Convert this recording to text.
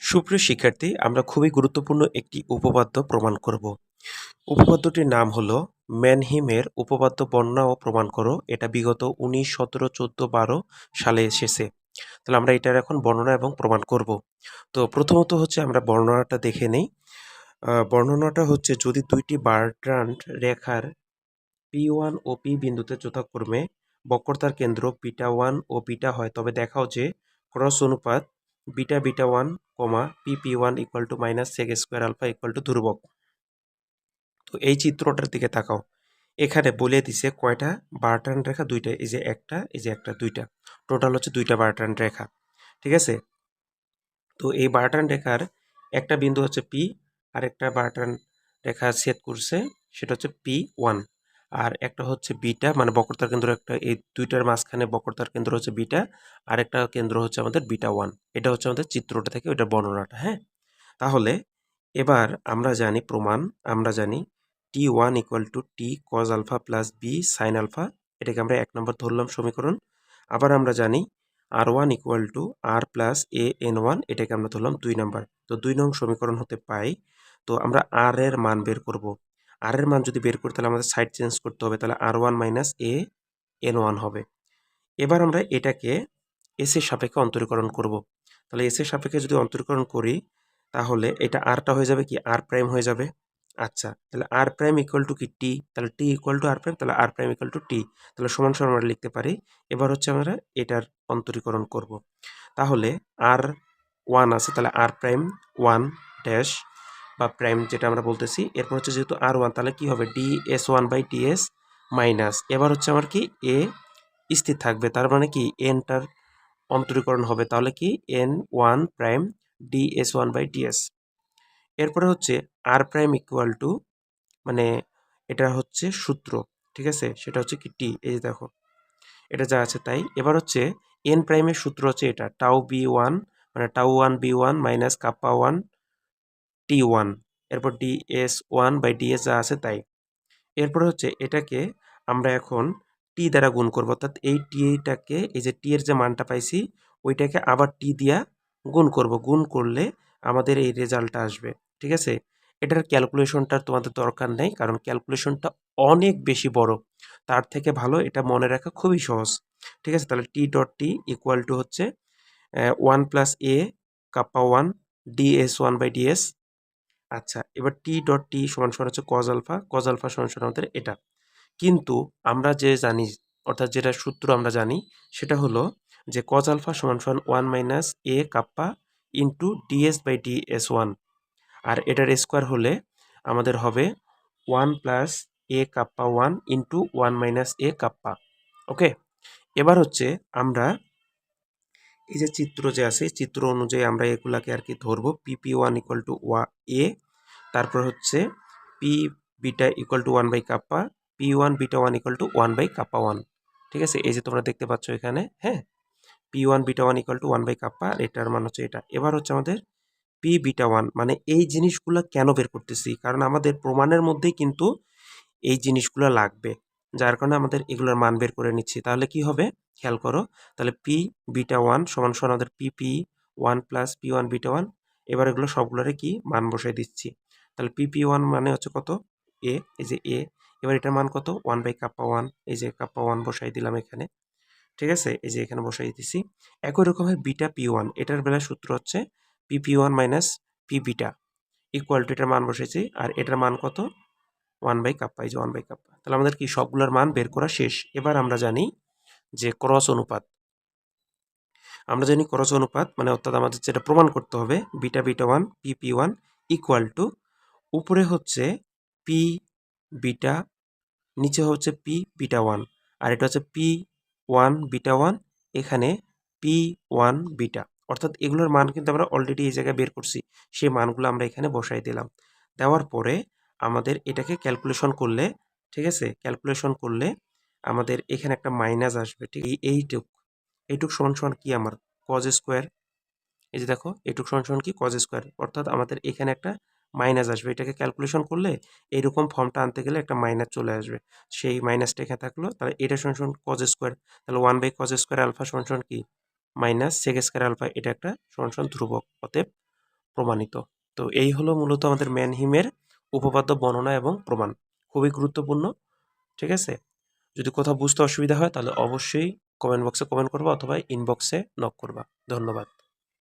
সুপ্রিয় শিক্ষার্থী, আমরা খুবই গুরুত্বপূর্ণ একটি উপপাদ্য প্রমাণ করব। উপপাদ্যটির নাম হলো ম্যানহিমের উপপাদ্য বর্ণনা ও প্রমাণ করো। এটা বিগত 19, 17, 14, 12 সালে এসেছে। তাহলে আমরা এটার এখন বর্ণনা এবং প্রমাণ করব। তো প্রথমত হচ্ছে আমরা বর্ণনাটা দেখে নেই। বর্ণনাটা হচ্ছে, যদি দুইটি বারট্রান্ড রেখার P1 ও P বিন্দুতে যথাক্রমে বক্রতার কেন্দ্র β1 ও β হয়, তবে দেখাও যে ক্রস অনুপাত β1, PP1 = -sec² α = ধ্রুবক। তো এই চিত্রটার দিকে তাকাও। এখানে বলে দিছে কয়টা বারট্রান্ড রেখা? দুইটা। এই যে একটা, এই যে একটা, দুইটা। টোটাল হচ্ছে দুইটা বারট্রান্ড রেখা। ঠিক আছে? তো এই বারট্রান্ড রেখার একটা বিন্দু হচ্ছে P, আর একটা বারট্রান্ড রেখা ছেদ করছে, সেটা হচ্ছে P1। আর একটা হচ্ছে বিটা, মানে বক্রতার কেন্দ্র একটা, এই দুইটার মাঝখানে বক্রতার কেন্দ্র হচ্ছে বিটা, আর একটা কেন্দ্র হচ্ছে আমাদের β1। এটা হচ্ছে আমাদের চিত্রটা থেকে ওইটার বর্ণনাটা। হ্যাঁ, তাহলে এবার আমরা জানি প্রমাণ। আমরা জানি T1 = T cos α + B sin α। এটাকে আমরা 1 নম্বর ধরলাম সমীকরণ। আবার আমরা জানি R1 = R + A N1। এটাকে আমরা ধরলাম 2 নম্বর। তো 2 নং সমীকরণ হতে পাই। তো আমরা R এর মান বের করব। R এর মান যদি বের করতে, তাহলে আমাদের সাইড চেঞ্জ করতে হবে। তাহলে R1 - A N1 হবে। এবার আমরা এটাকে S এর সাপেক্ষে অন্তরীকরণ করব। তাহলে S এর সাপেক্ষে যদি অন্তরীকরণ করি, তাহলে এটা Rটা হয়ে যাবে কি? R প্রাইম হয়ে যাবে। আচ্ছা, তাহলে R প্রাইম = কি? T। তাহলে T = R প্রাইম, তাহলে R প্রাইম = T। তাহলে সমান সমান আমরা লিখতে পারি। এবার হচ্ছে আমরা এটার অন্তরীকরণ করব। তাহলে R1 আছে, তাহলে R প্রাইম 1 ড্যাশ বা প্রাইম যেটা আমরা বলতেছি। এরপর হচ্ছে যেহেতু R1, তাহলে কি হবে? ds1/ds মাইনাস, এবার হচ্ছে আমার কি? A স্থির থাকবে, তার মানে কি nটার অন্তরীকরণ হবে। তাহলে কি? n1 prime ds1/ds। এরপরে হচ্ছে r প্রাইম ইকুয়াল টু, মানে এটা হচ্ছে সূত্র, ঠিক আছে? সেটা হচ্ছে কি? t। এই যে দেখো, এটা যা আছে তাই। এবার হচ্ছে n প্রাইমের সূত্র হচ্ছে এটা, টাউ b1, মানে টাউ1 b1 মাইনাস কাপ্পা1 t1। এরপর ds1/ds যা আছে তাই। এরপর হচ্ছে এটাকে আমরা এখন টি দ্বারা গুণ করব, অর্থাৎ এই টিটাকে, এই যে টি এর যে মানটা পাইছি, ওইটাকে আবার টি দিয়া গুণ করব। গুণ করলে আমাদের এই রেজাল্টটা আসবে। ঠিক আছে? এটার ক্যালকুলেশনটার তোমাদের দরকার নেই, কারণ ক্যালকুলেশনটা অনেক বেশি বড়। তার থেকে ভালো এটা মনে রাখা খুবই সহজ। ঠিক আছে? তাহলে T.T ইকুয়াল টু হচ্ছে 1 প্লাস এ কাপ্পা1 ds1/ds। আচ্ছা, এবার T.T সমান সমান হচ্ছে cos আলফা। cos আলফা সমান সমান আমাদের এটা। কিন্তু আমরা যে জানি, অর্থাৎ যেটা সূত্র আমরা জানি, সেটা হলো যে cos আলফা সমান সমান 1 minus a kappa into ds/ds1। আর এটার স্কোয়ার হলে আমাদের হবে 1 plus a kappa 1 into 1 minus a kappa. Okay, এবার হচ্ছে আমরা এই যে চিত্র যে আছে, চিত্র অনুযায়ী আমরা এগুলাকে আর কি ধরবো। PP1 = a, তারপর হচ্ছে P beta = 1 by kappa, P1 β1 = 1 by kappa 1। ঠিক আছে? এই যে তোমরা দেখতে পাচ্ছ এখানে। হ্যাঁ, P1 β1 = 1 বাই কাপ্পা, আর এটার মান হচ্ছে এটা। এবার হচ্ছে আমাদের P β1, মানে এই জিনিসগুলো কেন বের করতেছি? কারণ আমাদের প্রমাণের মধ্যেই কিন্তু এই জিনিসগুলো লাগবে, যার কারণে আমাদের এগুলোর মান বের করে নিচ্ছি। তাহলে কি হবে? খেয়াল করো। তাহলে P β1 সমান সমান আমাদের PP1 প্লাস P1 β1। এবার এগুলো সবগুলোরে কি মান বসাই দিচ্ছি। তাহলে PP1 মানে হচ্ছে কত? A। এই যে A। এবার এটার মান কত? 1 বাই কাপ্পা 1। এই যে কাপ্পা 1 বসাই দিলাম এখানে। ঠিক আছে? এই যে এখানে বসাই দিছি। একই রকমভাবে বিটা P1, এটার বেলায় সূত্র হচ্ছে PP1 minus P beta equal to, এটার মান বসাইছি, আর এটার মান কত? 1 বাই কাপ্পা। এই যে 1 বাই কাপ্পা। তাহলে আমাদের কি সবগুলোর মান বের করা শেষ। এবার আমরা জানি যে ক্রস অনুপাত। আমরা জানি ক্রস অনুপাত মানে, অর্থাৎ আমাদের যেটা প্রমাণ করতে হবে, বিটা β1 PP1 ইকুয়াল টু, উপরে হচ্ছে P বিটা, নিচে হচ্ছে P β1, আর এটা হচ্ছে P1 β1, এখানে P1 বিটা। অর্থাৎ এগুলোর মান কিন্তু আমরা অলরেডি এই জায়গায় বের করছি। সেই মানগুলো আমরা এখানে বসাই দিলাম। দেওয়ার পরে আমাদের এটাকে ক্যালকুলেশন করলে, ঠিক আছে? ক্যালকুলেশন করলে আমাদের এখানে একটা মাইনাস আসবে। ঠিক এইটুক সমান সমান কি আমার? Cos square. এই যে দেখো, এইটুক সমান সমান কি? Cos square. অর্থাৎ আমাদের এখানে একটা মাইনাস আসবে। এটাকে ক্যালকুলেশন করলে এইরকম ফর্মটা আনতে গেলে একটা মাইনাস চলে আসবে। সেই মাইনাসটা এখানে থাকলো। তাহলে এটা সমান সমান কজ স্কোয়ার। তাহলে 1 বাই কজ স্কোয়ার আলফা সমান সমান কি? Minus sec square alpha. এটা একটা সমান সমান ধ্রুবক। অতএব প্রমাণিত। তো এই হলো মূলত আমাদের ম্যানহিমের উপপাদ্য বর্ণনা এবং প্রমাণ। খুবই গুরুত্বপূর্ণ। ঠিক আছে? যদি কোথাও বুঝতে অসুবিধা হয় তাহলে অবশ্যই কমেন্ট বক্সে কমেন্ট করবা অথবা ইনবক্সে নক করবা। ধন্যবাদ।